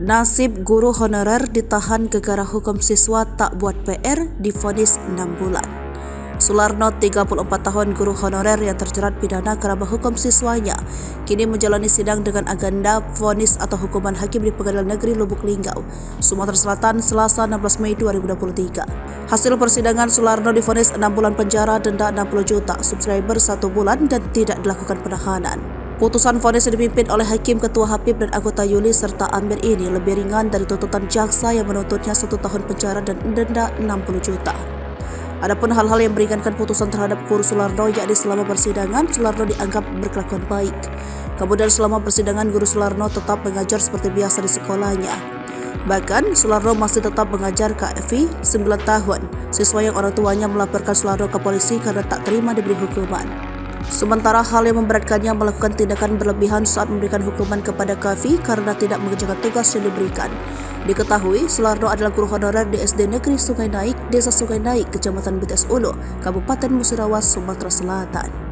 Nasib guru honorer ditahan gegara hukum siswa tak buat PR divonis 6 bulan. Sularno, 34 tahun, guru honorer yang terjerat pidana kerana hukum siswanya, kini menjalani sidang dengan agenda vonis atau hukuman hakim di Pengadilan Negeri Lubuk Linggau, Sumatera Selatan, Selasa 16 Mei 2023. Hasil persidangan, Sularno divonis 6 bulan penjara, denda 60 juta, subscriber 1 bulan dan tidak dilakukan penahanan. Putusan vonis yang dipimpin oleh Hakim, Ketua Habib dan anggota Yuli serta Amir ini lebih ringan dari tuntutan jaksa yang menuntutnya 1 tahun penjara dan denda 60 juta. Adapun hal-hal yang meringankan putusan terhadap guru Sularno, yakni selama persidangan Sularno dianggap berkelakuan baik. Kemudian selama persidangan guru Sularno tetap mengajar seperti biasa di sekolahnya. Bahkan Sularno masih tetap mengajar KFI 9 tahun, siswa yang orang tuanya melaporkan Sularno ke polisi karena tak terima diberi hukuman. Sementara hal yang memberatkannya melakukan tindakan berlebihan saat memberikan hukuman kepada Kavi karena tidak mengerjakan tugas yang diberikan. Diketahui, Sularno adalah guru honorer di SD Negeri Sungai Naik, Desa Sungai Naik, Kecamatan Bites Ulu, Kabupaten Musirawas, Sumatera Selatan.